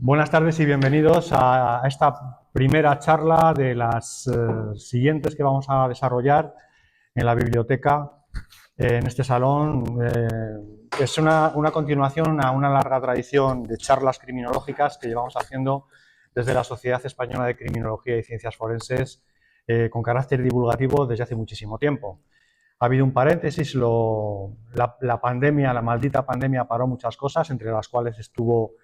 Buenas tardes y bienvenidos a esta primera charla de las siguientes que vamos a desarrollar en la biblioteca, en este salón. Es una continuación a una larga tradición de charlas criminológicas que llevamos haciendo desde la Sociedad Española de Criminología y Ciencias Forenses con carácter divulgativo desde hace muchísimo tiempo. Ha habido un paréntesis, la pandemia, la maldita pandemia paró muchas cosas, entre las cuales estuvo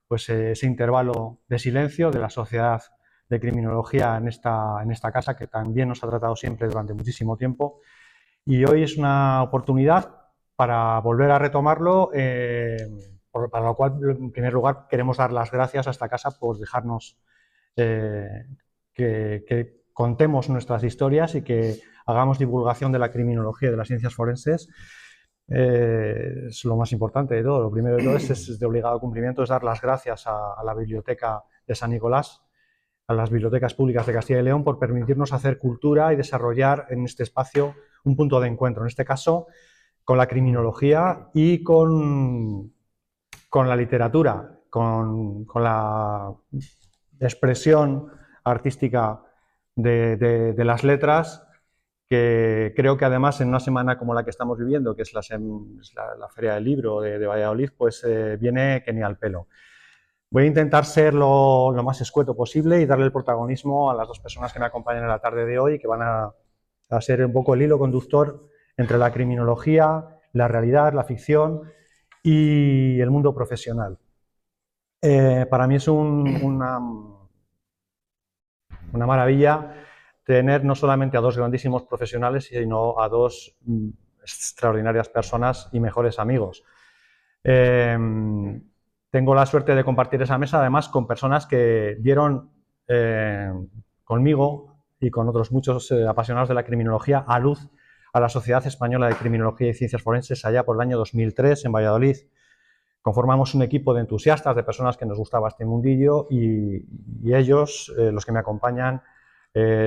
pues, ese intervalo de silencio de la Sociedad de Criminología en esta casa, que también nos ha tratado siempre durante muchísimo tiempo. Y hoy es una oportunidad para volver a retomarlo, para lo cual, en primer lugar, queremos dar las gracias a esta casa por dejarnos que contemos nuestras historias y que hagamos divulgación de la criminología y de las ciencias forenses. Es lo más importante de todo. Lo primero de todo es de obligado cumplimiento, es dar las gracias a la Biblioteca de San Nicolás, a las bibliotecas públicas de Castilla y León, por permitirnos hacer cultura y desarrollar en este espacio un punto de encuentro, en este caso con la criminología y con la literatura, con la expresión artística de las letras, que creo que además en una semana como la que estamos viviendo, que es la Feria del Libro de Valladolid, pues viene que ni al pelo. Voy a intentar ser lo más escueto posible y darle el protagonismo a las dos personas que me acompañan en la tarde de hoy, que van a ser un poco el hilo conductor entre la criminología, la realidad, la ficción y el mundo profesional. Para mí es una maravilla tener no solamente a dos grandísimos profesionales, sino a dos extraordinarias personas y mejores amigos. Tengo la suerte de compartir esa mesa, además, con personas que dieron conmigo y con otros muchos apasionados de la criminología a luz a la Sociedad Española de Criminología y Ciencias Forenses allá por el año 2003 en Valladolid. Conformamos un equipo de entusiastas, de personas que nos gustaba este mundillo, y ellos, los que me acompañan,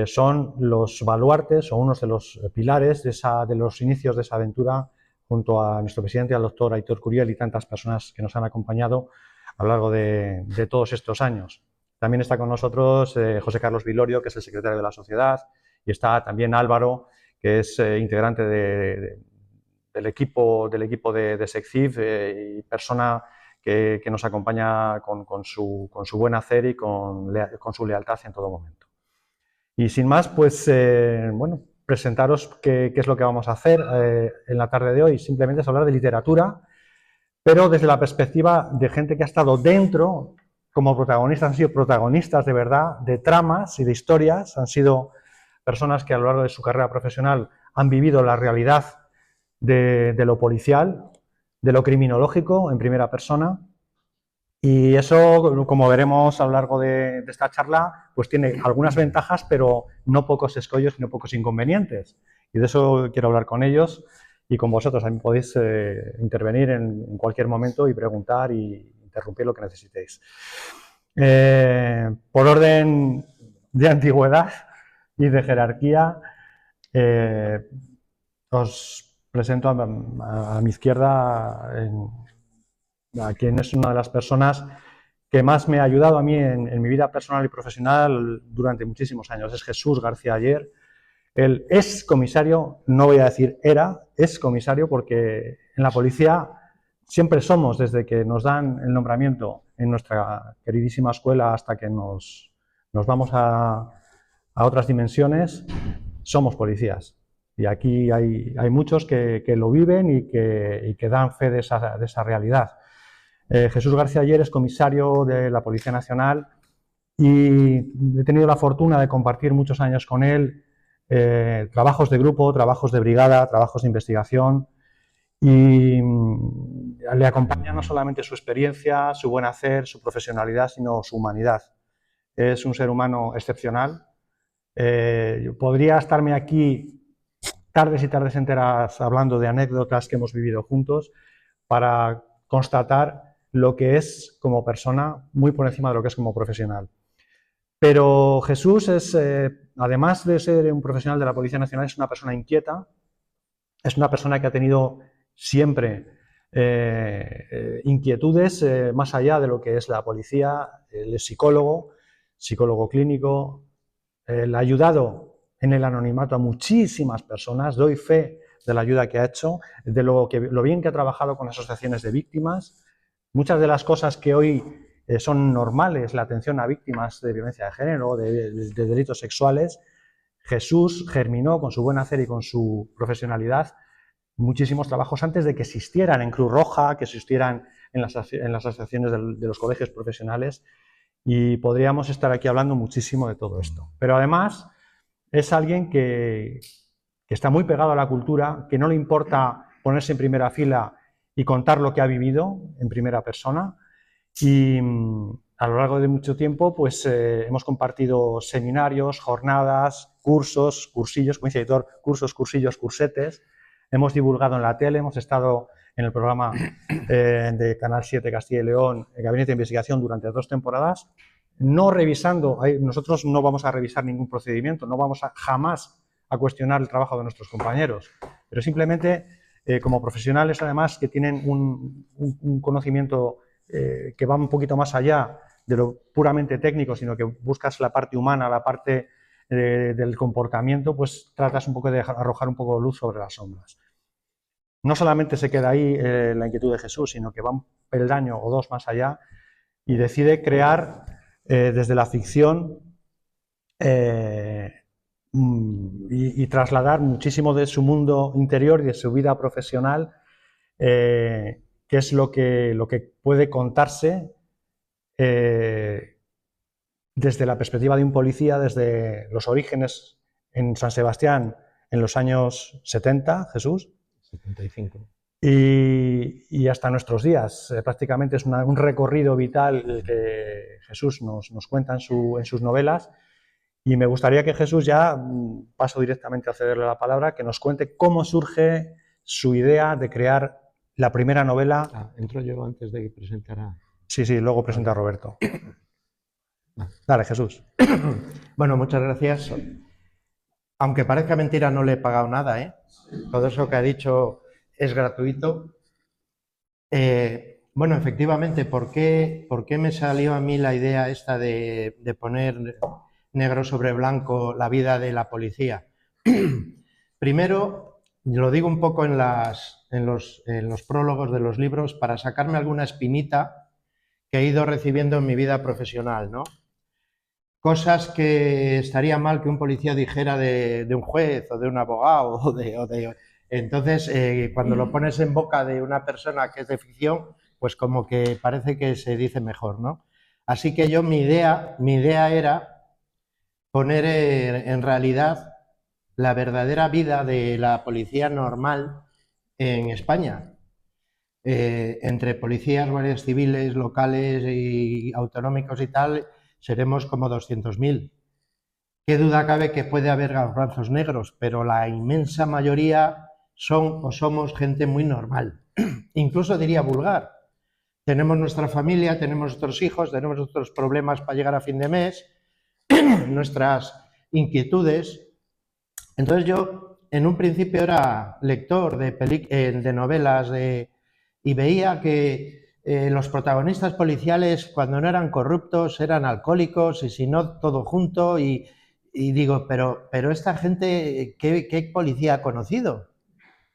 son los baluartes o unos de los pilares de los inicios de esa aventura, junto a nuestro presidente, al doctor Aitor Curiel, y tantas personas que nos han acompañado a lo largo de todos estos años. También está con nosotros José Carlos Vilorio, que es el secretario de la sociedad, y está también Álvaro, que es integrante del equipo de SECCIF y persona que nos acompaña con su buen hacer y con su lealtad en todo momento. Y sin más, pues, bueno, presentaros qué es lo que vamos a hacer en la tarde de hoy. Simplemente es hablar de literatura, pero desde la perspectiva de gente que ha estado dentro como protagonistas, han sido protagonistas de verdad, de tramas y de historias, han sido personas que a lo largo de su carrera profesional han vivido la realidad de lo policial, de lo criminológico en primera persona. Y eso, como veremos a lo largo de esta charla, pues tiene algunas ventajas, pero no pocos escollos y no pocos inconvenientes. Y de eso quiero hablar con ellos y con vosotros. También podéis intervenir en cualquier momento y preguntar y interrumpir lo que necesitéis. Por orden de antigüedad y de jerarquía, os presento a mi izquierda a quien es una de las personas que más me ha ayudado a mí en mi vida personal y profesional durante muchísimos años. Es Jesús García Aller. Él es comisario, no voy a decir era, es comisario, porque en la policía siempre somos, desde que nos dan el nombramiento en nuestra queridísima escuela hasta que nos vamos a otras dimensiones, somos policías. Y aquí hay muchos que lo viven y que dan fe de esa realidad. Jesús García Aller es comisario de la Policía Nacional y he tenido la fortuna de compartir muchos años con él trabajos de grupo, trabajos de brigada, trabajos de investigación, y le acompaña no solamente su experiencia, su buen hacer, su profesionalidad, sino su humanidad. Es un ser humano excepcional. Yo podría estarme aquí tardes y tardes enteras hablando de anécdotas que hemos vivido juntos para constatar lo que es como persona muy por encima de lo que es como profesional. Pero Jesús es, además de ser un profesional de la Policía Nacional, es una persona inquieta, es una persona que ha tenido siempre inquietudes más allá de lo que es la policía. Él es psicólogo, psicólogo clínico. Él ha ayudado en el anonimato a muchísimas personas. Doy fe de la ayuda que ha hecho, de lo bien que ha trabajado con asociaciones de víctimas. Muchas de las cosas que hoy son normales, la atención a víctimas de violencia de género, de delitos sexuales, Jesús germinó con su buen hacer y con su profesionalidad muchísimos trabajos antes de que existieran en Cruz Roja, que existieran en las asociaciones de los colegios profesionales, y podríamos estar aquí hablando muchísimo de todo esto. Pero además es alguien que está muy pegado a la cultura, que no le importa ponerse en primera fila y contar lo que ha vivido en primera persona, y a lo largo de mucho tiempo pues hemos compartido seminarios, jornadas, cursos, cursillos, como dice el editor, cursos, cursillos, cursetes. Hemos divulgado en la tele, hemos estado en el programa de Canal 7 Castilla y León, el Gabinete de Investigación, durante 2 temporadas, no revisando, nosotros no vamos a revisar ningún procedimiento, no vamos jamás a cuestionar el trabajo de nuestros compañeros, pero simplemente como profesionales además que tienen un conocimiento que va un poquito más allá de lo puramente técnico, sino que buscas la parte humana, la parte del comportamiento, pues tratas un poco de arrojar un poco de luz sobre las sombras. No solamente se queda ahí la inquietud de Jesús, sino que va un peldaño o 2 más allá y decide crear desde la ficción y trasladar muchísimo de su mundo interior y de su vida profesional, que es lo que puede contarse desde la perspectiva de un policía, desde los orígenes en San Sebastián en los años 70, Jesús. 75. Y hasta nuestros días. Prácticamente es un recorrido vital que Jesús nos cuenta en sus novelas, y me gustaría que Jesús, ya paso directamente a cederle la palabra, que nos cuente cómo surge su idea de crear la primera novela. Entro yo antes de que presentara. Sí, luego presenta a Roberto. Dale, Jesús. Bueno, muchas gracias. Aunque parezca mentira, no le he pagado nada, ¿eh? Todo eso que ha dicho es gratuito. Bueno, efectivamente, ¿por qué me salió a mí la idea esta de poner negro sobre blanco la vida de la policía? Primero, lo digo un poco en los prólogos de los libros para sacarme alguna espinita que he ido recibiendo en mi vida profesional, ¿no? Cosas que estaría mal que un policía dijera de un juez o de un abogado Entonces, cuando lo pones en boca de una persona que es de ficción, pues como que parece que se dice mejor, ¿no? Así que yo, mi idea era poner en realidad la verdadera vida de la policía normal en España. Entre policías, guardias civiles, locales y autonómicos y tal, seremos como 200.000. Qué duda cabe que puede haber garbanzos negros, pero la inmensa mayoría son o somos gente muy normal, incluso diría vulgar. Tenemos nuestra familia, tenemos nuestros hijos, tenemos nuestros problemas para llegar a fin de mes, nuestras inquietudes. Entonces yo en un principio era lector de novelas y veía que los protagonistas policiales, cuando no eran corruptos, eran alcohólicos, y si no, todo junto, y digo, pero esta gente, ¿qué policía ha conocido?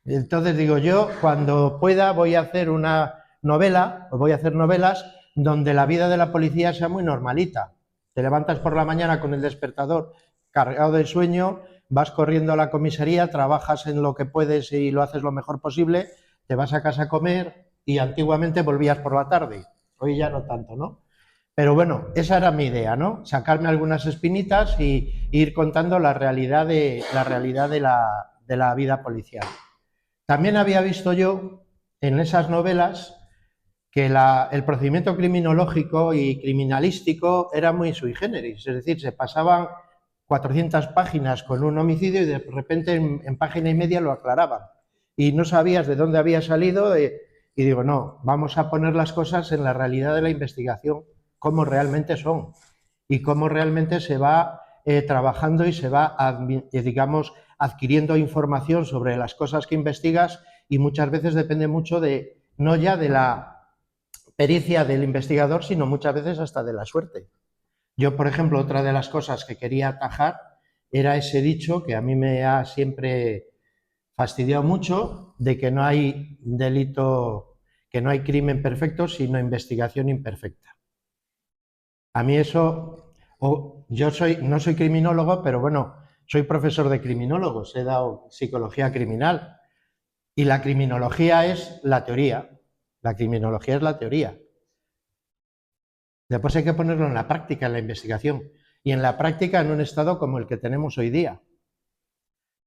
Entonces digo, yo cuando pueda voy a hacer una novela, o voy a hacer novelas donde la vida de la policía sea muy normalita. Te levantas por la mañana con el despertador cargado de sueño, vas corriendo a la comisaría, trabajas en lo que puedes y lo haces lo mejor posible, te vas a casa a comer, y antiguamente volvías por la tarde. Hoy ya no tanto, ¿no? Pero bueno, esa era mi idea, ¿no? Sacarme algunas espinitas y ir contando la realidad de la vida policial. También había visto yo en esas novelas que el procedimiento criminológico y criminalístico era muy sui generis, es decir, se pasaban 400 páginas con un homicidio y de repente en página y media lo aclaraban. Y no sabías de dónde había salido y digo, no, vamos a poner las cosas en la realidad de la investigación, cómo realmente son y cómo realmente se va trabajando y se va, digamos, adquiriendo información sobre las cosas que investigas, y muchas veces depende mucho de no ya de la pericia del investigador, sino muchas veces hasta de la suerte. Yo, por ejemplo, otra de las cosas que quería atajar era ese dicho que a mí me ha siempre fastidiado mucho, de que no hay delito, que no hay crimen perfecto, sino investigación imperfecta. A mí eso, yo no soy criminólogo, pero bueno, soy profesor de criminólogos, he dado psicología criminal y la criminología es la teoría, la criminología es la teoría. Después hay que ponerlo en la práctica, en la investigación, y en la práctica en un estado como el que tenemos hoy día.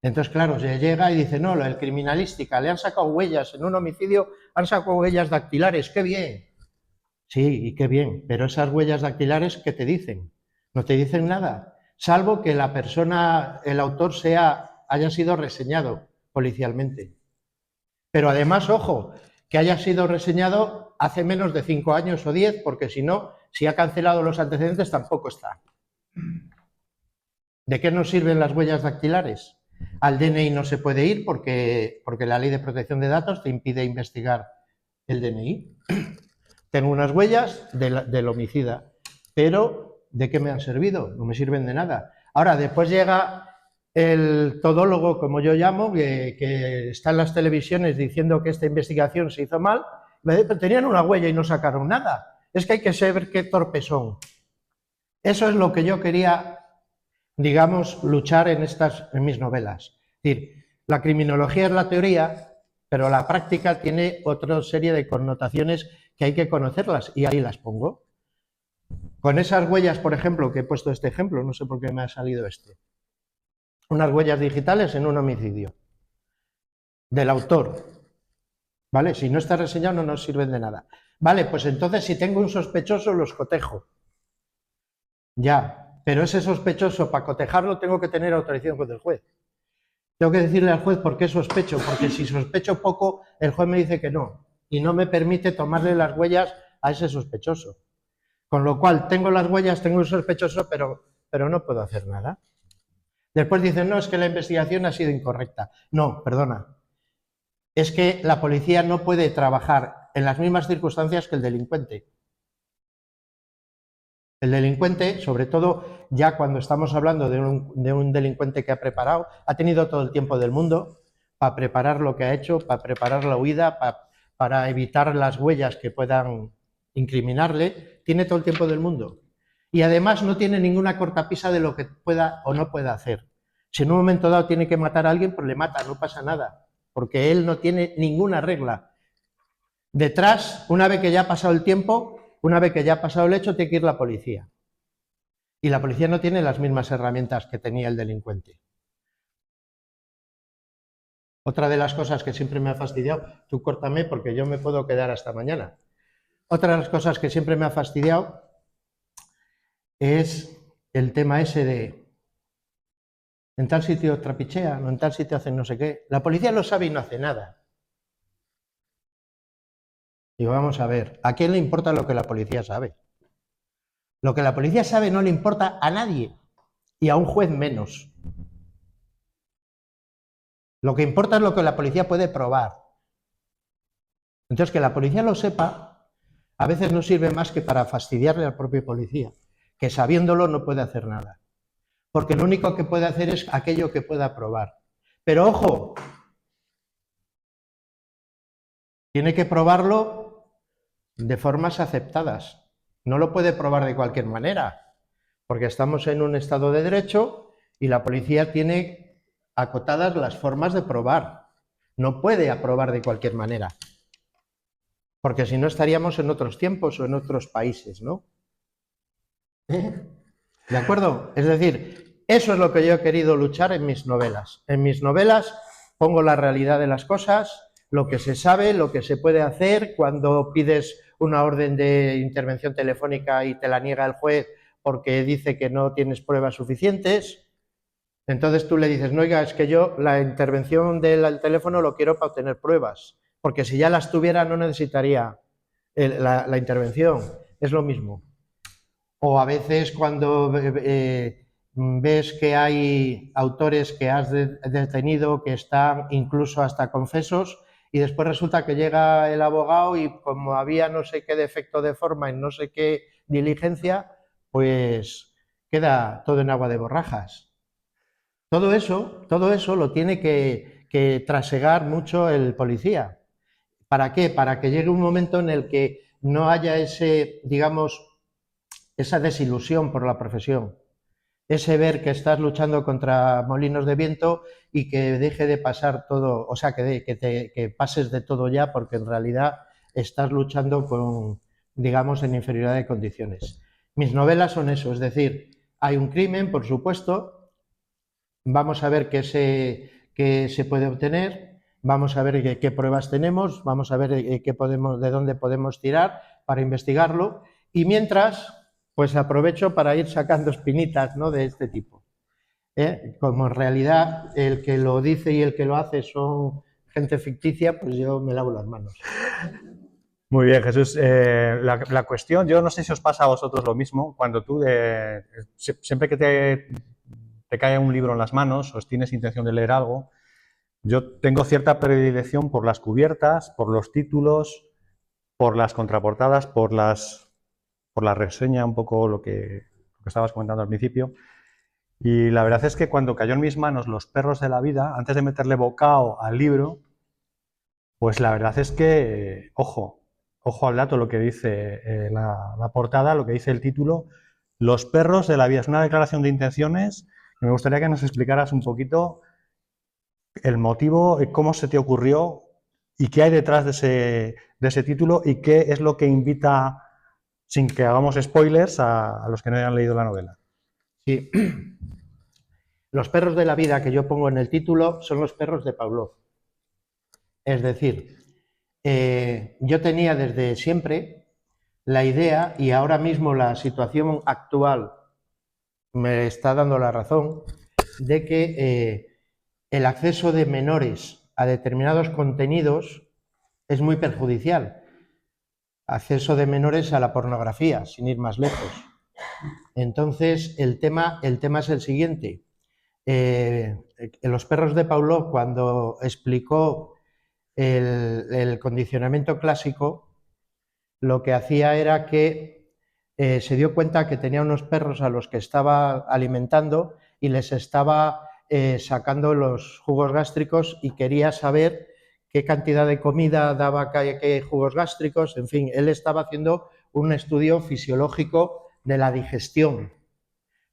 Entonces, claro, se llega y dice, no, el criminalística, le han sacado huellas en un homicidio, han sacado huellas dactilares, ¡qué bien! Sí, y qué bien, pero esas huellas dactilares, ¿qué te dicen? No te dicen nada, salvo que la persona, el autor haya sido reseñado policialmente. Pero además, ojo, que haya sido reseñado hace menos de 5 años o 10, porque si no, si ha cancelado los antecedentes, tampoco está. ¿De qué nos sirven las huellas dactilares? Al DNI no se puede ir porque la Ley de Protección de Datos te impide investigar el DNI. Tengo unas huellas del homicida, pero ¿de qué me han servido? No me sirven de nada. Ahora, después llega el todólogo, como yo llamo, que está en las televisiones diciendo que esta investigación se hizo mal, tenían una huella y no sacaron nada. Es que hay que saber qué torpes son. Eso es lo que yo quería, digamos, luchar en mis novelas. Es decir, la criminología es la teoría, pero la práctica tiene otra serie de connotaciones que hay que conocerlas y ahí las pongo. Con esas huellas, por ejemplo, que he puesto este ejemplo, no sé por qué me ha salido este. Unas huellas digitales en un homicidio del autor, ¿vale? Si no está reseñado no nos sirven de nada. Vale, pues entonces si tengo un sospechoso los cotejo. Ya, pero ese sospechoso, para cotejarlo tengo que tener autorización del juez. Tengo que decirle al juez por qué sospecho, porque si sospecho poco, el juez me dice que no, y no me permite tomarle las huellas a ese sospechoso. Con lo cual, tengo las huellas, tengo un sospechoso, pero no puedo hacer nada. Después dicen, no, es que la investigación ha sido incorrecta. No, perdona. Es que la policía no puede trabajar en las mismas circunstancias que el delincuente. El delincuente, sobre todo ya cuando estamos hablando de un delincuente que ha preparado, ha tenido todo el tiempo del mundo para preparar lo que ha hecho, para preparar la huida, para evitar las huellas que puedan incriminarle, tiene todo el tiempo del mundo. Y además no tiene ninguna cortapisa de lo que pueda o no pueda hacer. Si en un momento dado tiene que matar a alguien, pues le mata, no pasa nada, porque él no tiene ninguna regla. Detrás, una vez que ya ha pasado el tiempo, una vez que ya ha pasado el hecho, tiene que ir la policía. Y la policía no tiene las mismas herramientas que tenía el delincuente. Otra de las cosas que siempre me ha fastidiado, tú córtame porque yo me puedo quedar hasta mañana. Otra de las cosas que siempre me ha fastidiado es el tema ese de en tal sitio trapichean o en tal sitio hacen no sé qué. La policía lo sabe y no hace nada. Digo, vamos a ver, ¿a quién le importa lo que la policía sabe? Lo que la policía sabe no le importa a nadie y a un juez menos. Lo que importa es lo que la policía puede probar. Entonces, que la policía lo sepa, a veces no sirve más que para fastidiarle al propio policía, que sabiéndolo no puede hacer nada. Porque lo único que puede hacer es aquello que pueda probar. Pero ojo, tiene que probarlo de formas aceptadas. No lo puede probar de cualquier manera, porque estamos en un Estado de Derecho y la policía tiene acotadas las formas de probar. No puede aprobar de cualquier manera, porque si no estaríamos en otros tiempos o en otros países, ¿no? ¿De acuerdo? Es decir, eso es lo que yo he querido luchar en mis novelas. En mis novelas pongo la realidad de las cosas, lo que se sabe, lo que se puede hacer cuando pides una orden de intervención telefónica y te la niega el juez porque dice que no tienes pruebas suficientes. Entonces tú le dices, no, oiga, es que yo la intervención del teléfono lo quiero para obtener pruebas, porque si ya las tuviera no necesitaría la intervención. Es lo mismo. O a veces cuando ves que hay autores que has detenido que están incluso hasta confesos y después resulta que llega el abogado y como había no sé qué defecto de forma en no sé qué diligencia, pues queda todo en agua de borrajas. Todo eso lo tiene que trasegar mucho el policía. ¿Para qué? Para que llegue un momento en el que no haya ese, digamos, esa desilusión por la profesión, ese ver que estás luchando contra molinos de viento y que deje de pasar todo, o sea, que pases de todo ya, porque en realidad estás luchando con, digamos, en inferioridad de condiciones. Mis novelas son eso, es decir, hay un crimen, por supuesto, vamos a ver qué se puede obtener, vamos a ver qué pruebas tenemos, vamos a ver de dónde podemos tirar para investigarlo, y mientras, pues aprovecho para ir sacando espinitas, ¿no?, de este tipo. Como en realidad el que lo dice y el que lo hace son gente ficticia, pues yo me lavo las manos. Muy bien, Jesús. La cuestión, yo no sé si os pasa a vosotros lo mismo, cuando tú, siempre que te cae un libro en las manos o tienes intención de leer algo, yo tengo cierta predilección por las cubiertas, por los títulos, por las contraportadas, por la reseña, un poco lo que estabas comentando al principio. Y la verdad es que cuando cayó en mis manos Los perros de la vida, antes de meterle bocado al libro, pues la verdad es que, ojo al dato, lo que dice la portada, lo que dice el título, Los perros de la vida. Es una declaración de intenciones. Me gustaría que nos explicaras un poquito el motivo, cómo se te ocurrió y qué hay detrás de ese título y qué es lo que invita, sin que hagamos spoilers, a los que no hayan leído la novela. Sí. Los perros de la vida que yo pongo en el título son los perros de Pavlov. Es decir, yo tenía desde siempre la idea, y ahora mismo la situación actual me está dando la razón, de que el acceso de menores a determinados contenidos es muy perjudicial. Acceso de menores a la pornografía, sin ir más lejos. Entonces, el tema es el siguiente. Los perros de Pavlov, cuando explicó el condicionamiento clásico, lo que hacía era que se dio cuenta que tenía unos perros a los que estaba alimentando y les estaba sacando los jugos gástricos, y quería saber qué cantidad de comida daba qué jugos gástricos. En fin, él estaba haciendo un estudio fisiológico de la digestión,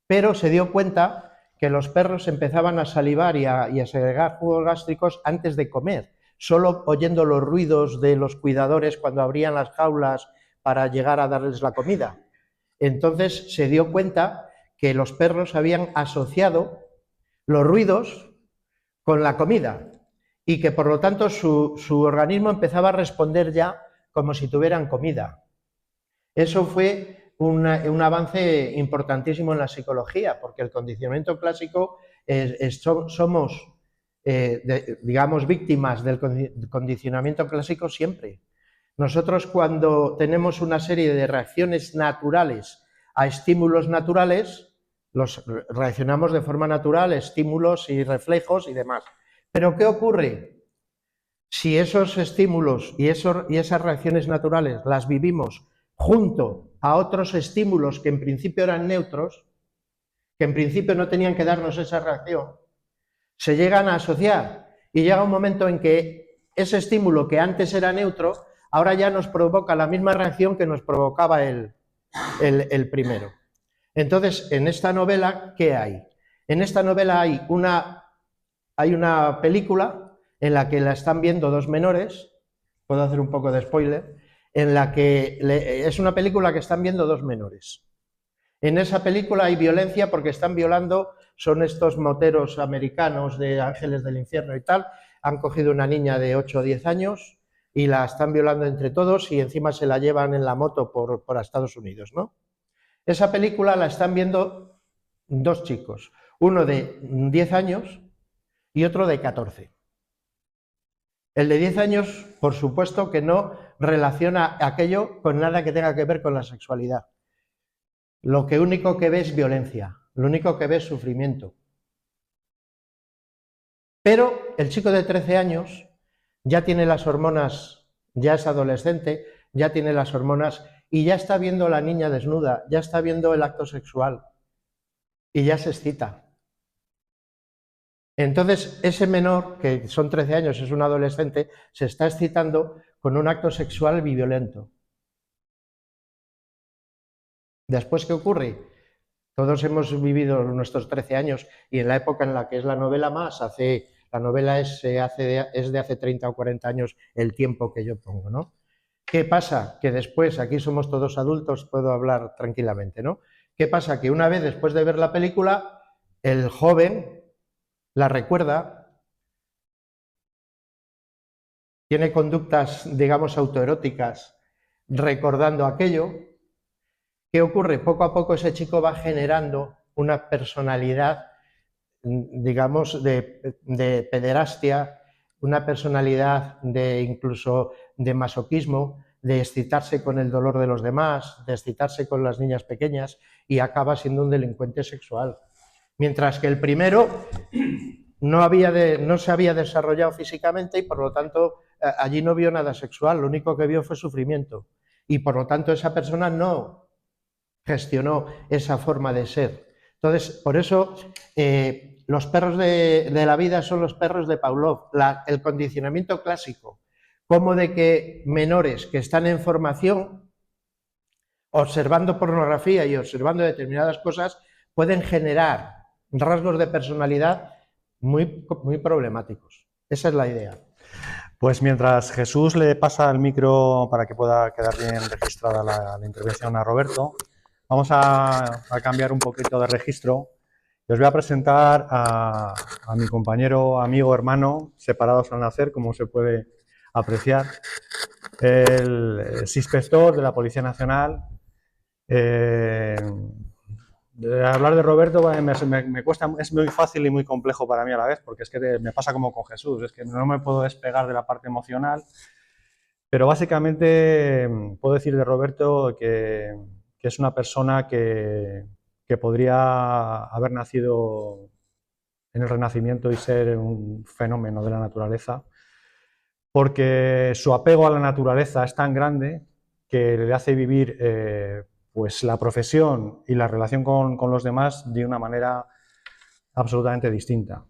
pero se dio cuenta que los perros empezaban a salivar y a segregar jugos gástricos antes de comer, solo oyendo los ruidos de los cuidadores cuando abrían las jaulas para llegar a darles la comida. Entonces se dio cuenta que los perros habían asociado los ruidos con la comida y que por lo tanto su organismo empezaba a responder ya como si tuvieran comida. Eso fue un avance importantísimo en la psicología, porque el condicionamiento clásico somos, digamos, víctimas del condicionamiento clásico siempre. Nosotros, cuando tenemos una serie de reacciones naturales a estímulos naturales, los reaccionamos de forma natural, estímulos y reflejos y demás. Pero ¿qué ocurre? Si esos estímulos y esas reacciones naturales las vivimos junto a otros estímulos que en principio eran neutros, que en principio no tenían que darnos esa reacción, se llegan a asociar y llega un momento en que ese estímulo que antes era neutro, ahora ya nos provoca la misma reacción que nos provocaba el primero. Entonces, en esta novela, ¿qué hay? En esta novela hay una película en la que la están viendo dos menores, puedo hacer un poco de spoiler, en la que es una película que están viendo dos menores. En esa película hay violencia porque están violando, son estos moteros americanos de Ángeles del Infierno y tal, han cogido una niña de 8 o 10 años y la están violando entre todos y encima se la llevan en la moto por Estados Unidos, ¿no? Esa película la están viendo dos chicos, uno de 10 años y otro de 14. El de 10 años, por supuesto que no relaciona aquello con nada que tenga que ver con la sexualidad. Lo único que ve es violencia, lo único que ve es sufrimiento. Pero el chico de 13 años ya tiene las hormonas, ya es adolescente, ya tiene las hormonas y ya está viendo a la niña desnuda, ya está viendo el acto sexual y ya se excita. Entonces, ese menor, que son 13 años, es un adolescente, se está excitando con un acto sexual violento. Después, ¿qué ocurre? Todos hemos vivido nuestros 13 años y en la época en la que es la novela la novela es de hace 30 o 40 años el tiempo que yo pongo, ¿no? ¿Qué pasa? Que después, aquí somos todos adultos, puedo hablar tranquilamente, ¿no? ¿Qué pasa? Que una vez después de ver la película, el joven la recuerda, tiene conductas, digamos, autoeróticas, recordando aquello. ¿Qué ocurre? Poco a poco ese chico va generando una personalidad, digamos, de pederastia, una personalidad de incluso de masoquismo, de excitarse con el dolor de los demás, de excitarse con las niñas pequeñas y acaba siendo un delincuente sexual. Mientras que el primero no se había desarrollado físicamente y por lo tanto allí no vio nada sexual, lo único que vio fue sufrimiento y por lo tanto esa persona no gestionó esa forma de ser. Entonces, por eso los perros de la vida son los perros de Pavlov, el condicionamiento clásico, como de que menores que están en formación, observando pornografía y observando determinadas cosas, pueden generar rasgos de personalidad muy, muy problemáticos. Esa es la idea. Pues mientras Jesús le pasa el micro para que pueda quedar bien registrada la intervención a Roberto, vamos a cambiar un poquito de registro y os voy a presentar a mi compañero, amigo, hermano, separados al nacer, como se puede apreciar, el inspector de la Policía Nacional. Hablar de Roberto me cuesta, es muy fácil y muy complejo para mí a la vez, porque es que me pasa como con Jesús, es que no me puedo despegar de la parte emocional, pero básicamente puedo decir de Roberto que es una persona que podría haber nacido en el Renacimiento y ser un fenómeno de la naturaleza, porque su apego a la naturaleza es tan grande que le hace vivir pues la profesión y la relación con los demás de una manera absolutamente distinta.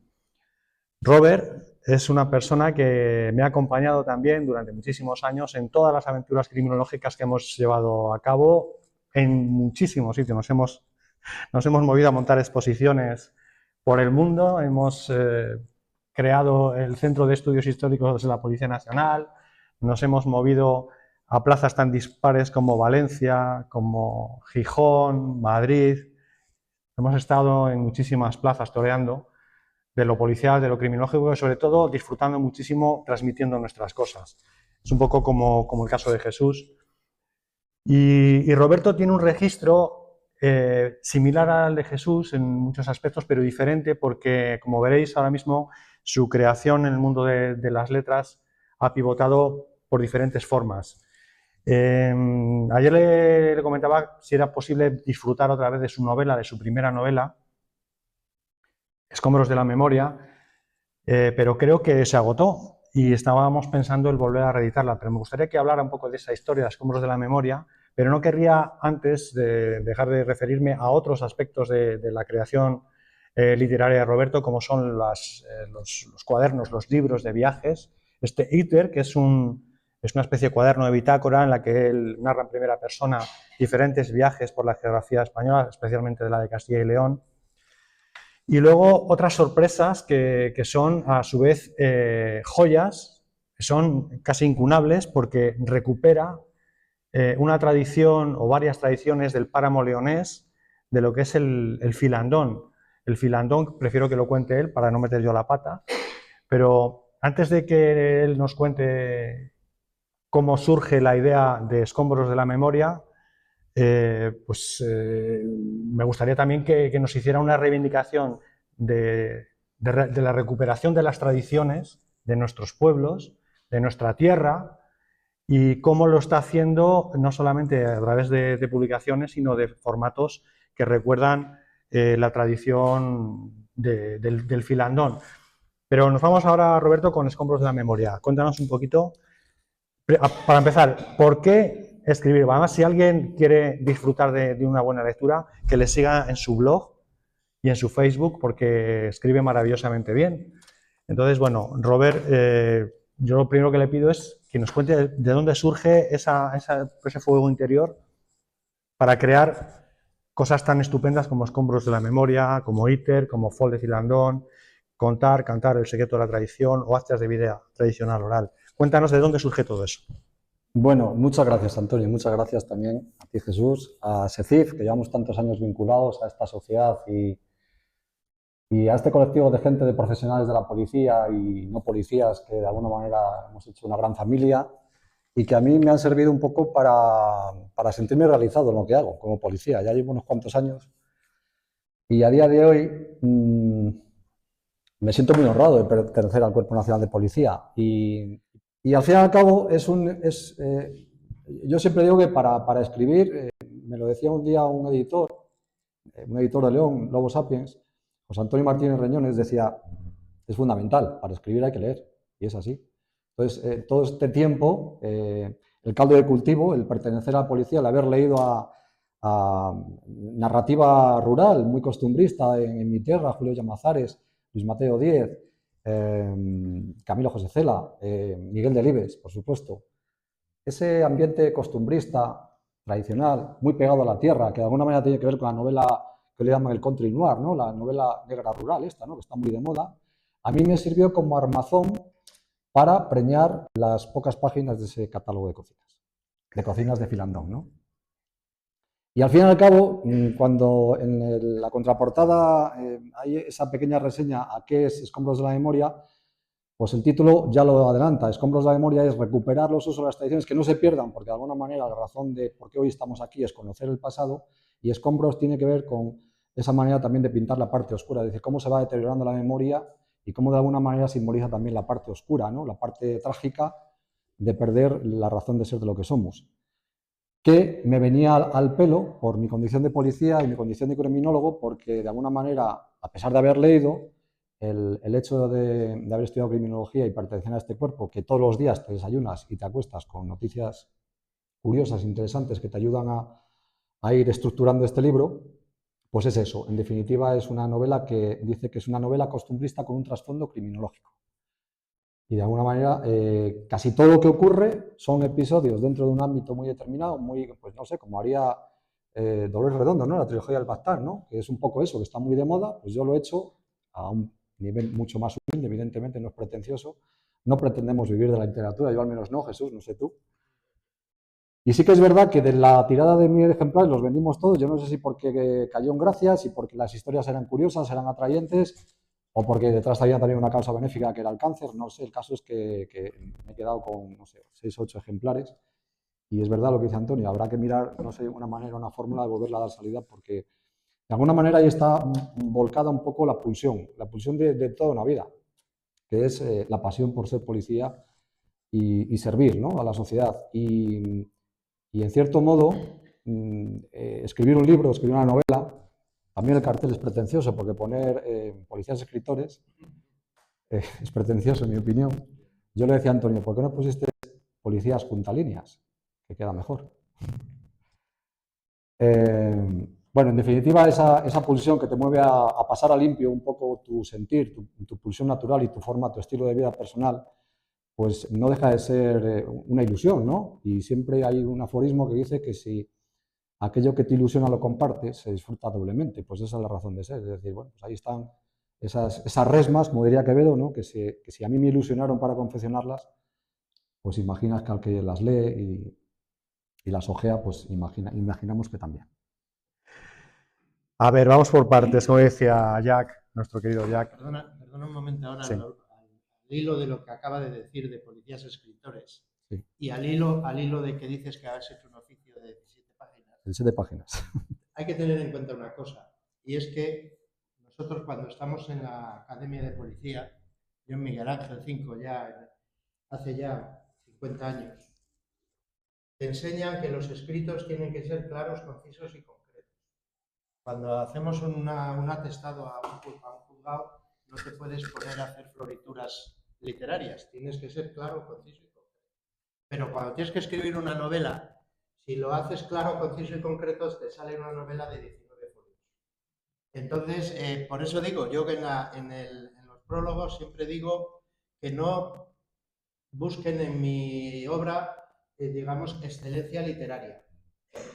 Robert es una persona que me ha acompañado también durante muchísimos años en todas las aventuras criminológicas que hemos llevado a cabo en muchísimos sitios. Nos hemos movido a montar exposiciones por el mundo, hemos creado el Centro de Estudios Históricos de la Policía Nacional, nos hemos movido a plazas tan dispares como Valencia, como Gijón, Madrid. Hemos estado en muchísimas plazas toreando, de lo policial, de lo criminológico y sobre todo disfrutando muchísimo transmitiendo nuestras cosas. Es un poco como el caso de Jesús. Y Roberto tiene un registro similar al de Jesús en muchos aspectos, pero diferente porque, como veréis ahora mismo, su creación en el mundo de las letras ha pivotado por diferentes formas. Ayer le comentaba si era posible disfrutar otra vez de su novela, de su primera novela, Escombros de la memoria, pero creo que se agotó y estábamos pensando en volver a reeditarla, pero me gustaría que hablara un poco de esa historia de Escombros de la memoria, pero no querría antes de dejar de referirme a otros aspectos de la creación literaria de Roberto, como son los cuadernos, los libros de viajes, este Iter, que es una especie de cuaderno de bitácora en la que él narra en primera persona diferentes viajes por la geografía española, especialmente de la de Castilla y León. Y luego otras sorpresas que son a su vez joyas, que son casi incunables porque recupera una tradición o varias tradiciones del páramo leonés de lo que es el filandón. El filandón, prefiero que lo cuente él para no meter yo la pata, pero antes de que él nos cuente cómo surge la idea de Escombros de la memoria, me gustaría también que nos hiciera una reivindicación de la recuperación de las tradiciones de nuestros pueblos, de nuestra tierra, y cómo lo está haciendo no solamente a través de publicaciones, sino de formatos que recuerdan la tradición del filandón. Pero nos vamos ahora, Roberto, con Escombros de la Memoria. Cuéntanos un poquito, para empezar, ¿por qué escribir? Además, si alguien quiere disfrutar de una buena lectura, que le siga en su blog y en su Facebook, porque escribe maravillosamente bien. Entonces, bueno, Robert, yo lo primero que le pido es que nos cuente de dónde surge ese fuego interior para crear cosas tan estupendas como Escombros de la Memoria, como Iter, como Foldes y Landón, Contar, Cantar, El secreto de la tradición o Actas de vida tradicional oral. Cuéntanos de dónde surge todo eso. Bueno, muchas gracias, Antonio, y muchas gracias también a ti, Jesús, a SECIF, que llevamos tantos años vinculados a esta sociedad y a este colectivo de gente, de profesionales de la policía y no policías, que de alguna manera hemos hecho una gran familia y que a mí me han servido un poco para sentirme realizado en lo que hago como policía. Ya llevo unos cuantos años y a día de hoy me siento muy honrado de pertenecer al Cuerpo Nacional de Policía y al fin y al cabo yo siempre digo que para escribir, me lo decía un día un editor de León, Lobo Sapiens, José Antonio Martínez Reñones, decía, es fundamental, para escribir hay que leer, y es así. Entonces, todo este tiempo, el caldo de cultivo, el pertenecer a la policía, el haber leído a narrativa rural, muy costumbrista en mi tierra, Julio Llamazares, Luis Mateo Díez, Camilo José Cela, Miguel Delibes, por supuesto. Ese ambiente costumbrista, tradicional, muy pegado a la tierra, que de alguna manera tiene que ver con la novela que le llaman el country noir, ¿no? La novela negra rural esta, ¿no? Que está muy de moda, a mí me sirvió como armazón para preñar las pocas páginas de ese catálogo de cocinas de Filandón, ¿no? Y al fin y al cabo, cuando en la contraportada hay esa pequeña reseña a qué es Escombros de la Memoria, pues el título ya lo adelanta. Escombros de la Memoria es recuperar los usos de las tradiciones, que no se pierdan, porque de alguna manera la razón de por qué hoy estamos aquí es conocer el pasado, y Escombros tiene que ver con esa manera también de pintar la parte oscura, es decir, cómo se va deteriorando la memoria y cómo de alguna manera simboliza también la parte oscura, ¿no? La parte trágica de perder la razón de ser de lo que somos, que me venía al pelo por mi condición de policía y mi condición de criminólogo, porque de alguna manera, a pesar de haber leído, el hecho de haber estudiado criminología y pertenecer a este cuerpo, que todos los días te desayunas y te acuestas con noticias curiosas, interesantes, que te ayudan a ir estructurando este libro, pues es eso. En definitiva, es una novela que dice que es una novela costumbrista con un trasfondo criminológico. Y de alguna manera, casi todo lo que ocurre son episodios dentro de un ámbito muy determinado, muy, pues no sé, como haría Dolores Redondo, ¿no? La trilogía del Bagdad, ¿no? Que es un poco eso, que está muy de moda, pues yo lo he hecho a un nivel mucho más humilde, evidentemente no es pretencioso. No pretendemos vivir de la literatura, yo al menos no, Jesús, no sé tú. Y sí que es verdad que de la tirada de 1000 ejemplares los vendimos todos, yo no sé si porque cayó en gracia, si porque las historias eran curiosas, eran atrayentes, o porque detrás había también una causa benéfica que era el cáncer, no sé, el caso es que me he quedado con, no sé, 6 o 8 ejemplares, y es verdad lo que dice Antonio, habrá que mirar, no sé, una manera, una fórmula de volverla a dar salida, porque de alguna manera ahí está volcada un poco la pulsión de toda una vida, que es la pasión por ser policía y servir, ¿no?, a la sociedad. Y en cierto modo, escribir un libro, escribir una novela, también el cartel es pretencioso, porque poner policías escritores es pretencioso, en mi opinión. Yo le decía a Antonio, ¿por qué no pusiste policías juntalíneas? Que queda mejor. Bueno, en definitiva, esa pulsión que te mueve a pasar a limpio un poco tu sentir, tu pulsión natural y tu forma, tu estilo de vida personal, pues no deja de ser una ilusión, ¿no? Y siempre hay un aforismo que dice que si aquello que te ilusiona lo compartes, se disfruta doblemente. Pues esa es la razón de ser. Es decir, bueno, pues ahí están esas resmas, como diría Quevedo, ¿no? Que si a mí me ilusionaron para confeccionarlas, pues imaginas que al que las lee y las ojea, pues imaginamos que también. A ver, vamos por partes, como decía Jack, nuestro querido Jack. Perdona un momento ahora, Sí. al hilo de lo que acaba de decir de policías escritores, Sí. y al hilo de que dices que has hecho un oficio de 17 páginas. 17 páginas. Hay que tener en cuenta una cosa, y es que nosotros cuando estamos en la Academia de Policía, yo en Miguel Ángel 5 ya, hace ya 50 años, te enseñan que los escritos tienen que ser claros, concisos y concretos. Cuando hacemos un atestado a un juzgado, no te puedes poner a hacer florituras literarias, tienes que ser claro, conciso y concreto. Pero cuando tienes que escribir una novela, si lo haces claro, conciso y concreto, te sale una novela de 19 folios. Entonces, por eso digo, yo que en los prólogos siempre digo que no busquen en mi obra, digamos, excelencia literaria.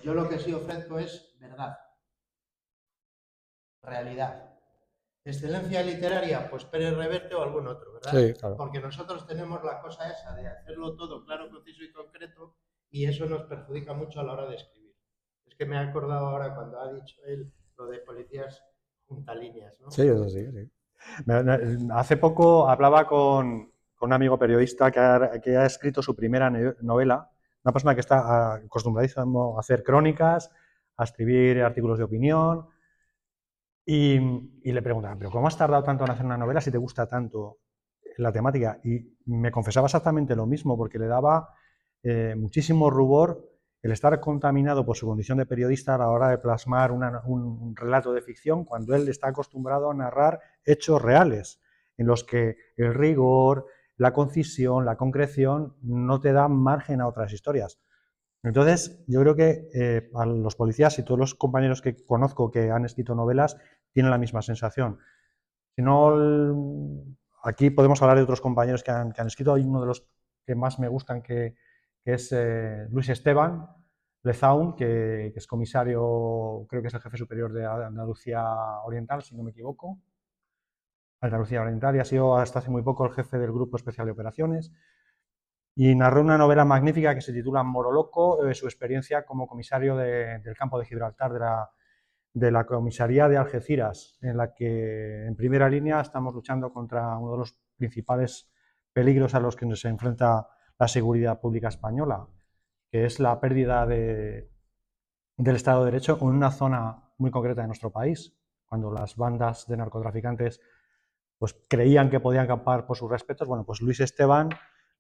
Yo lo que sí ofrezco es verdad, realidad. Excelencia literaria, pues Pérez Reverte o algún otro, ¿verdad? Sí, claro. Porque nosotros tenemos la cosa esa de hacerlo todo claro, conciso y concreto, y eso nos perjudica mucho a la hora de escribir. Es que me he acordado ahora cuando ha dicho él lo de policías juntalíneas, ¿no? Sí, eso sí, sí. Hace poco hablaba con un amigo periodista que ha escrito su primera novela, una persona que está acostumbradísimo a hacer crónicas, a escribir artículos de opinión, y le preguntaba, ¿pero cómo has tardado tanto en hacer una novela si te gusta tanto la temática? Y me confesaba exactamente lo mismo, porque le daba muchísimo rubor el estar contaminado por su condición de periodista a la hora de plasmar un relato de ficción, cuando él está acostumbrado a narrar hechos reales, en los que el rigor, la concisión, la concreción no te dan margen a otras historias. Entonces, yo creo que a los policías y todos los compañeros que conozco que han escrito novelas tienen la misma sensación. Si no, aquí podemos hablar de otros compañeros que han escrito. Hay uno de los que más me gustan que es Luis Esteban Lezaun, que es comisario, creo que es el jefe superior de Andalucía Oriental, si no me equivoco. Andalucía Oriental, y ha sido hasta hace muy poco el jefe del Grupo Especial de Operaciones. Y narró una novela magnífica que se titula Moro Loco, su experiencia como comisario del campo de Gibraltar, de la comisaría de Algeciras, en la que en primera línea estamos luchando contra uno de los principales peligros a los que se enfrenta la seguridad pública española, que es la pérdida del Estado de Derecho en una zona muy concreta de nuestro país, cuando las bandas de narcotraficantes pues, creían que podían acampar por sus respetos. Bueno, pues Luis Esteban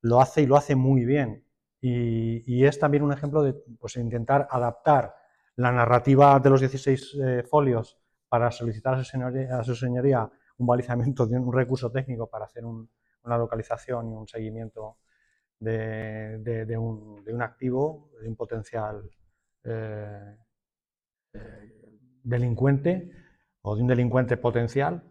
lo hace y lo hace muy bien. Y es también un ejemplo de pues, intentar adaptar la narrativa de los 16 folios para solicitar a su señoría un balizamiento de un recurso técnico para hacer una localización y un seguimiento de un activo, de un potencial delincuente o de un delincuente potencial.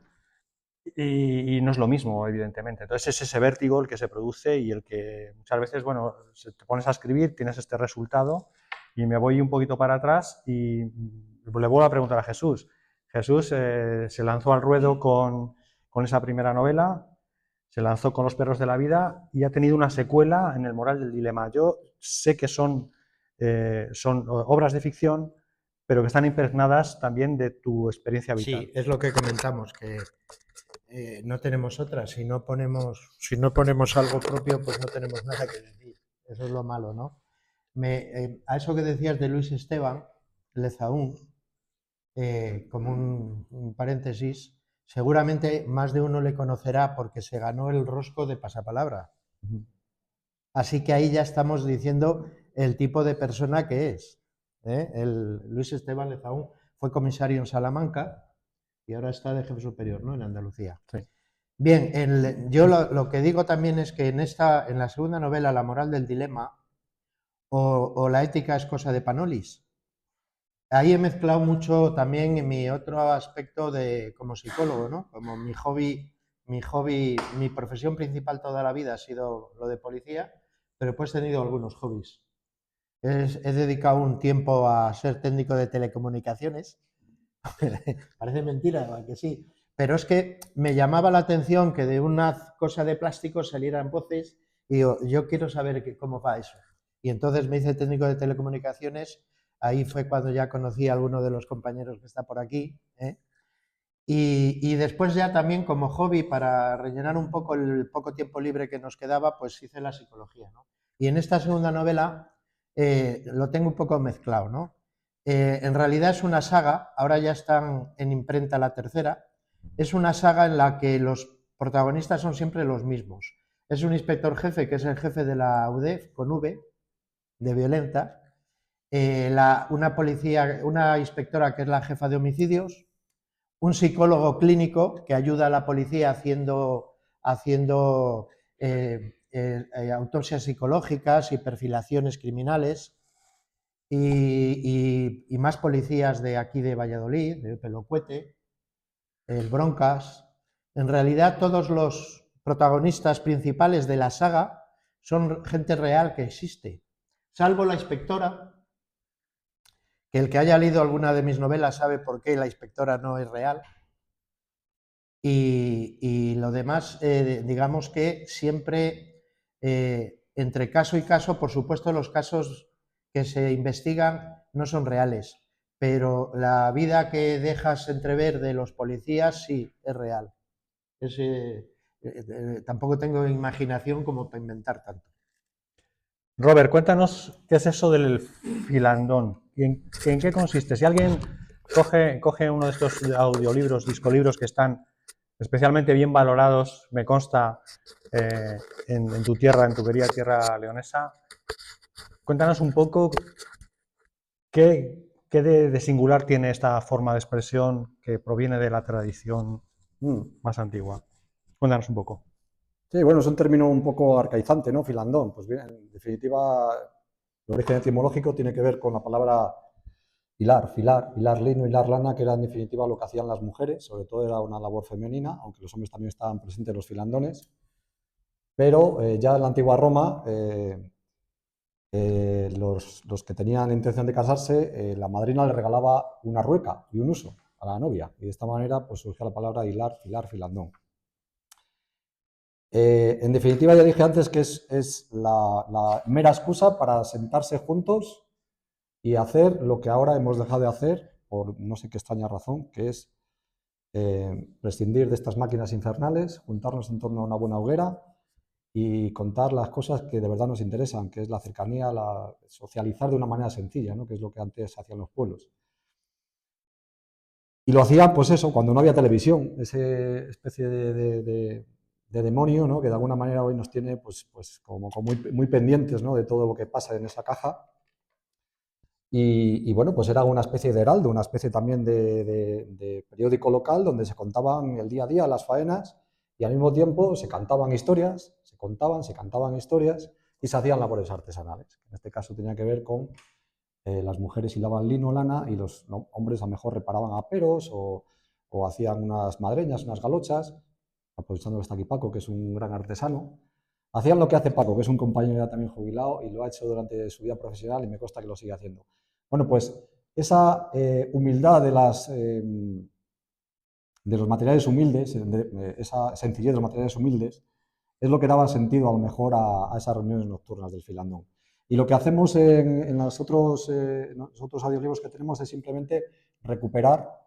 Y no es lo mismo, evidentemente. Entonces es ese vértigo el que se produce y el que muchas veces, bueno, te pones a escribir, tienes este resultado, y me voy un poquito para atrás y le vuelvo a preguntar a Jesús. Jesús se lanzó al ruedo con esa primera novela, se lanzó con Los perros de la vida y ha tenido una secuela en El moral del dilema. Yo sé que son obras de ficción, pero que están impregnadas también de tu experiencia vital. Sí, es lo que comentamos, que no tenemos otra. Si no ponemos algo propio, pues no tenemos nada que decir. Eso es lo malo, ¿no? A eso que decías de Luis Esteban Lezaun, como un paréntesis, seguramente más de uno le conocerá porque se ganó el rosco de Pasapalabra. Así que ahí ya estamos diciendo el tipo de persona que es. El Luis Esteban Lezaun fue comisario en Salamanca y ahora está de jefe superior, ¿no?, en Andalucía. Sí. Bien, yo lo que digo también es que en la segunda novela, La moral del dilema, o La ética es cosa de Panolis, ahí he mezclado mucho también en mi otro aspecto como psicólogo, ¿no? Como mi hobby, mi profesión principal toda la vida ha sido lo de policía, pero pues he tenido algunos hobbies. He dedicado un tiempo a ser técnico de telecomunicaciones. Parece mentira, que sí. Pero es que me llamaba la atención que de una cosa de plástico salieran voces y yo quiero saber cómo va eso. Y entonces me hice técnico de telecomunicaciones. Ahí fue cuando ya conocí a alguno de los compañeros que está por aquí. Y después ya también como hobby, para rellenar un poco el poco tiempo libre que nos quedaba, pues hice la psicología, ¿no? Y en esta segunda novela lo tengo un poco mezclado, ¿no? En realidad es una saga, ahora ya están en imprenta la tercera, es una saga en la que los protagonistas son siempre los mismos. Es un inspector jefe, que es el jefe de la UDEF, con V, de violenta, una inspectora que es la jefa de homicidios, un psicólogo clínico que ayuda a la policía haciendo autopsias psicológicas y perfilaciones criminales, y más policías de aquí de Valladolid, de Pelocuete, el Broncas. En realidad todos los protagonistas principales de la saga son gente real que existe, salvo la inspectora, que el que haya leído alguna de mis novelas sabe por qué la inspectora no es real. Y lo demás, digamos que siempre, entre caso y caso, por supuesto los casos que se investigan no son reales, pero la vida que dejas entrever de los policías sí es real. Tampoco tengo imaginación como para inventar tanto. Robert, cuéntanos qué es eso del filandón. ¿En qué consiste? Si alguien coge uno de estos audiolibros, discolibros que están especialmente bien valorados, me consta, en tu tierra, en tu querida tierra leonesa, cuéntanos un poco qué de singular tiene esta forma de expresión que proviene de la tradición más antigua. Cuéntanos un poco. Sí, bueno, es un término un poco arcaizante, ¿no? Filandón. Pues bien, en definitiva, el origen etimológico tiene que ver con la palabra hilar, filar, hilar lino, hilar lana, que era en definitiva lo que hacían las mujeres, sobre todo era una labor femenina, aunque los hombres también estaban presentes en los filandones. Pero ya en la antigua Roma, los que tenían intención de casarse, la madrina le regalaba una rueca y un uso a la novia, y de esta manera pues surgió la palabra hilar, filar, filandón. En definitiva, ya dije antes que es la mera excusa para sentarse juntos y hacer lo que ahora hemos dejado de hacer, por no sé qué extraña razón, que es prescindir de estas máquinas infernales, juntarnos en torno a una buena hoguera y contar las cosas que de verdad nos interesan, que es la cercanía, socializar de una manera sencilla, ¿no? Que es lo que antes hacían los pueblos. Y lo hacían, pues eso, cuando no había televisión, esa especie de demonio, ¿no? Que de alguna manera hoy nos tiene pues como muy pendientes, ¿no? De todo lo que pasa en esa caja. Y bueno, pues era una especie de heraldo, una especie también de periódico local donde se contaban el día a día las faenas y al mismo tiempo se cantaban historias, se cantaban historias y se hacían labores artesanales. En este caso tenía que ver con las mujeres hilaban lino, lana y los hombres a lo mejor reparaban aperos o hacían unas madreñas, unas galochas, aprovechando que está aquí Paco, que es un gran artesano. Hacían lo que hace Paco, que es un compañero ya también jubilado y lo ha hecho durante su vida profesional y me consta que lo sigue haciendo. Bueno, pues esa humildad de los materiales humildes, esa sencillez de los materiales humildes, es lo que daba sentido a lo mejor a esas reuniones nocturnas del filandón. Y lo que hacemos en los otros audiolibros que tenemos es simplemente recuperar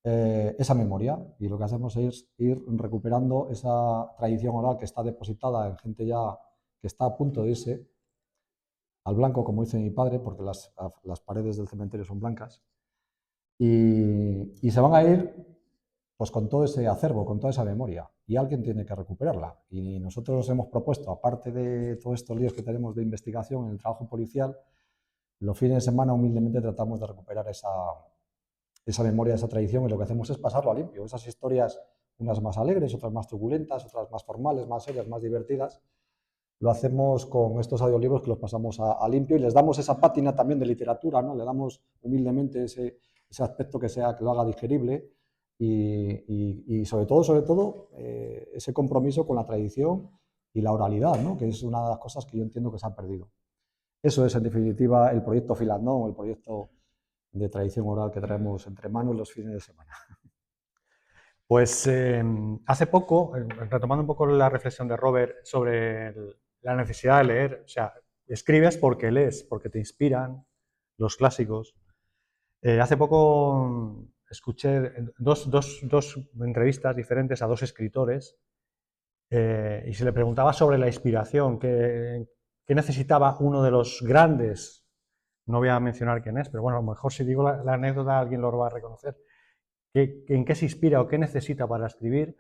esa memoria, y lo que hacemos es ir recuperando esa tradición oral que está depositada en gente ya que está a punto de irse al blanco, como dice mi padre, porque las paredes del cementerio son blancas, y se van a ir pues con todo ese acervo, con toda esa memoria, y alguien tiene que recuperarla. Y nosotros nos hemos propuesto, aparte de todos estos líos que tenemos de investigación en el trabajo policial, los fines de semana humildemente tratamos de recuperar esa memoria, esa tradición, y lo que hacemos es pasarlo a limpio. Esas historias, unas más alegres, otras más turbulentas, otras más formales, más serias, más divertidas, lo hacemos con estos audiolibros que los pasamos a limpio y les damos esa pátina también de literatura, ¿no? Le damos humildemente ese aspecto que lo haga digerible y sobre todo ese compromiso con la tradición y la oralidad, ¿no? Que es una de las cosas que yo entiendo que se ha perdido. Eso es, en definitiva, el proyecto Filandón, el proyecto de tradición oral que traemos entre manos los fines de semana. Pues hace poco, retomando un poco la reflexión de Robert sobre la necesidad de leer, o sea, escribes porque lees, porque te inspiran los clásicos. Hace poco escuché dos entrevistas diferentes a dos escritores y se le preguntaba sobre la inspiración, qué necesitaba uno de los grandes, no voy a mencionar quién es, pero bueno, a lo mejor si digo la anécdota alguien lo va a reconocer, en qué se inspira o qué necesita para escribir,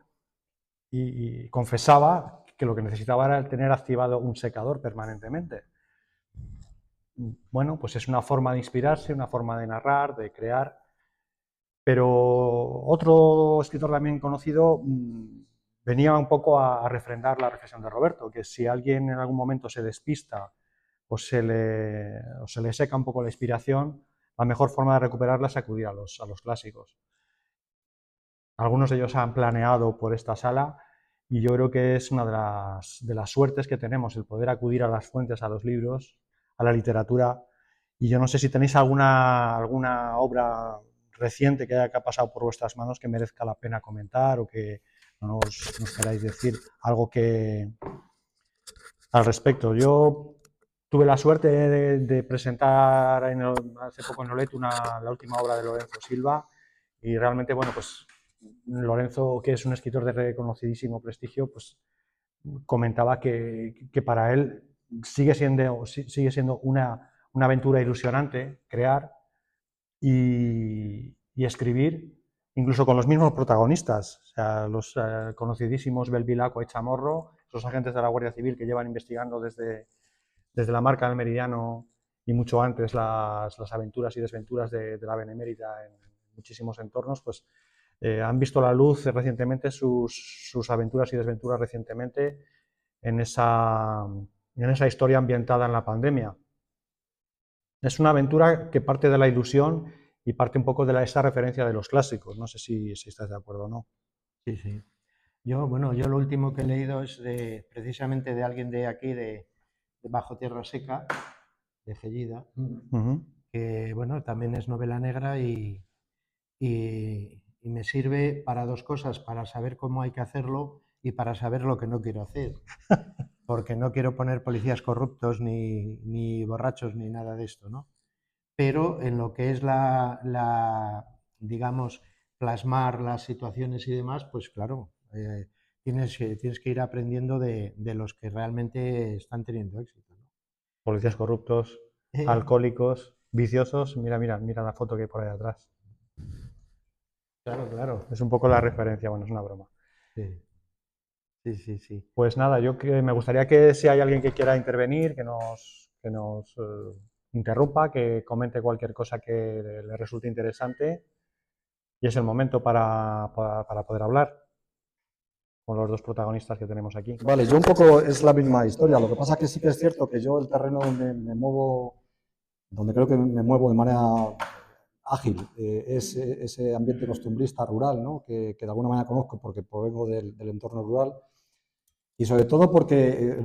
y confesaba que lo que necesitaba era tener activado un secador permanentemente. Bueno, pues es una forma de inspirarse, una forma de narrar, de crear. Pero otro escritor también conocido venía un poco a refrendar la reflexión de Roberto, que si alguien en algún momento se despista o se le seca un poco la inspiración, la mejor forma de recuperarla es acudir a los clásicos. Algunos de ellos han planeado por esta sala y yo creo que es una de las suertes que tenemos, el poder acudir a las fuentes, a los libros, a la literatura. Y yo no sé si tenéis alguna obra reciente que haya pasado por vuestras manos que merezca la pena comentar o que nos queráis decir algo al respecto. Yo tuve la suerte de presentar hace poco en Loreto la última obra de Lorenzo Silva y realmente, bueno, pues Lorenzo, que es un escritor de reconocidísimo prestigio, pues comentaba que para él sigue siendo una aventura ilusionante crear y escribir, incluso con los mismos protagonistas, o sea, los conocidísimos Belvilaco y Chamorro, esos agentes de la Guardia Civil que llevan investigando desde la Marca del Meridiano y mucho antes las aventuras y desventuras de la Benemérita en muchísimos entornos, pues han visto la luz recientemente sus aventuras y desventuras recientemente en esa historia ambientada en la pandemia. Es una aventura que parte de la ilusión y parte un poco de esa referencia de los clásicos. No sé si estás de acuerdo o no. Sí, sí. Yo lo último que he leído es precisamente de alguien de aquí, de Bajo Tierra Seca, de Gellida, que bueno, también es novela negra y me sirve para dos cosas, para saber cómo hay que hacerlo y para saber lo que no quiero hacer. Porque no quiero poner policías corruptos ni borrachos ni nada de esto, ¿no? Pero en lo que es digamos, plasmar las situaciones y demás, pues claro, tienes que ir aprendiendo de los que realmente están teniendo éxito, ¿no? Policías corruptos, alcohólicos, viciosos. Mira la foto que hay por ahí atrás. Claro, claro. Es un poco la referencia, bueno, es una broma. Sí, sí, sí, sí. Pues nada, me gustaría que si hay alguien que quiera intervenir, que nos interrumpa, que comente cualquier cosa que le resulte interesante y es el momento para poder hablar con los dos protagonistas que tenemos aquí. Vale, yo un poco es la misma historia. Lo que pasa que sí que es cierto que yo el terreno donde me muevo, donde creo que me muevo de manera ágil, es ese ambiente costumbrista rural, ¿no? Que de alguna manera conozco porque provengo del entorno rural. Y sobre todo porque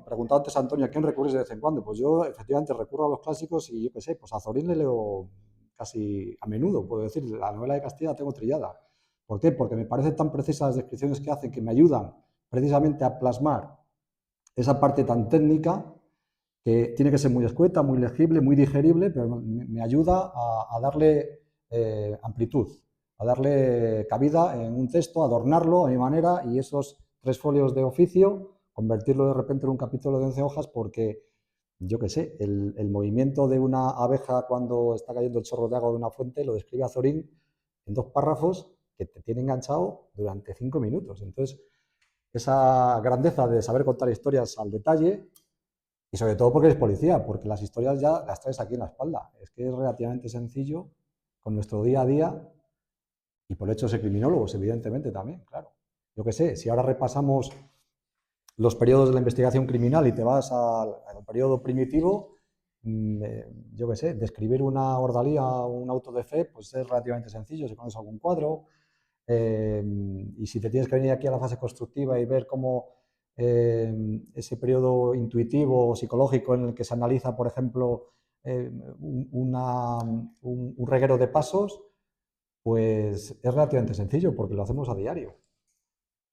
preguntaba antes a Antonio, ¿a quién recurrís de vez en cuando? Pues yo efectivamente recurro a los clásicos y yo qué sé, pues a Zorín le leo casi a menudo, puedo decir, la novela de Castilla la tengo trillada. ¿Por qué? Porque me parecen tan precisas las descripciones que hacen que me ayudan precisamente a plasmar esa parte tan técnica que tiene que ser muy escueta, muy legible, muy digerible, pero me ayuda a darle amplitud, a darle cabida en un texto, adornarlo a mi manera y esos 3 folios de oficio, convertirlo de repente en un capítulo de 11 hojas porque, yo qué sé, el movimiento de una abeja cuando está cayendo el chorro de agua de una fuente lo describe Azorín en 2 párrafos que te tiene enganchado durante 5 minutos. Entonces, esa grandeza de saber contar historias al detalle y sobre todo porque eres policía, porque las historias ya las traes aquí en la espalda. Es que es relativamente sencillo con nuestro día a día y por el hecho de ser criminólogos, evidentemente también, claro. Yo qué sé, si ahora repasamos los periodos de la investigación criminal y te vas al periodo primitivo, yo qué sé, describir una ordalía o un auto de fe, pues es relativamente sencillo, si conoces algún cuadro. Y si te tienes que venir aquí a la fase constructiva y ver cómo ese periodo intuitivo o psicológico en el que se analiza, por ejemplo, un reguero de pasos, pues es relativamente sencillo porque lo hacemos a diario.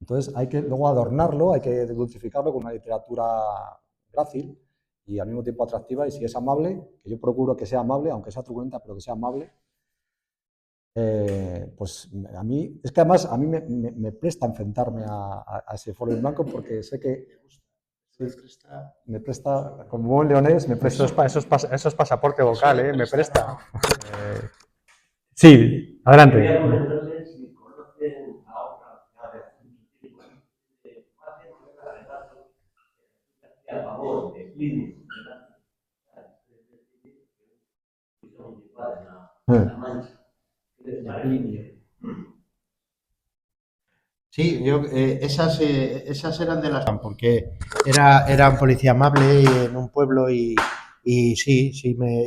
Entonces hay que luego adornarlo, hay que dulcificarlo con una literatura grácil y al mismo tiempo atractiva, y si es amable, que yo procuro que sea amable, aunque sea truculenta, pero que sea amable, pues a mí, es que además a mí me presta enfrentarme a ese folio en blanco porque sé que me presta, como buen leonés, me presta. Eso es pasaporte vocal, me presta. Sí, adelante. Quería preguntarle si conocen a otra a favor de clínicos de la Mancha, que Sí, esas eran de las... porque era un policía amable en un pueblo y sí,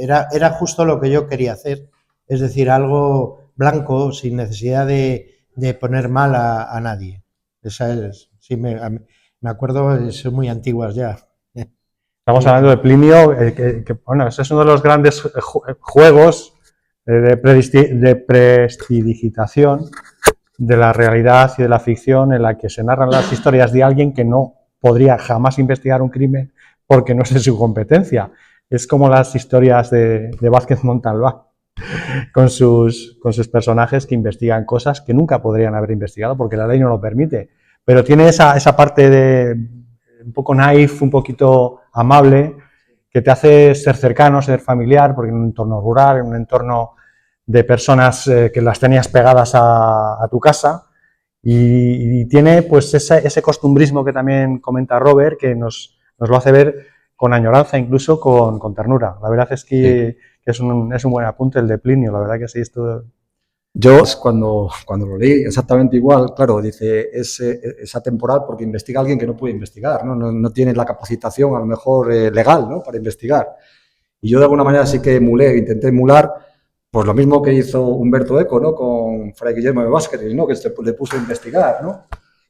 era justo lo que yo quería hacer. Es decir, algo blanco sin necesidad de poner mal a nadie. Esa es, sí, me acuerdo, son muy antiguas ya. Estamos hablando de Plinio, bueno, ese es uno de los grandes juegos de prestidigitación de la realidad y de la ficción, en la que se narran las historias de alguien que no podría jamás investigar un crimen porque no es de su competencia. Es como las historias de Vázquez Montalbán, con sus personajes que investigan cosas que nunca podrían haber investigado porque la ley no lo permite. Pero tiene esa parte de un poco naif, un poquito amable, que te hace ser cercano, ser familiar, porque en un entorno rural, en un entorno de personas que las tenías pegadas a tu casa, y tiene pues ese costumbrismo que también comenta Robert, que nos lo hace ver con añoranza, incluso con ternura. La verdad es que es un buen apunte el de Plinio, la verdad que sí, esto... Yo, cuando lo leí, exactamente igual, claro, dice, es atemporal porque investiga a alguien que no puede investigar, ¿no? No tiene la capacitación, a lo mejor, legal, ¿no?, para investigar. Y yo, de alguna manera, sí que intenté emular, pues lo mismo que hizo Humberto Eco, ¿no?, con Fray Guillermo de Vázquez, ¿no?, que le puso a investigar, ¿no?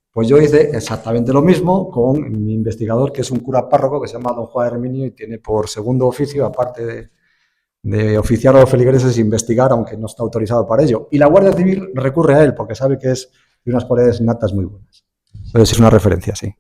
Pues yo hice exactamente lo mismo con mi investigador, que es un cura párroco que se llama don Juan Herminio y tiene por segundo oficio, aparte de oficiar a los feligreses, investigar, aunque no está autorizado para ello. Y la Guardia Civil recurre a él porque sabe que es de unas cualidades natas muy buenas. Entonces es una referencia, sí.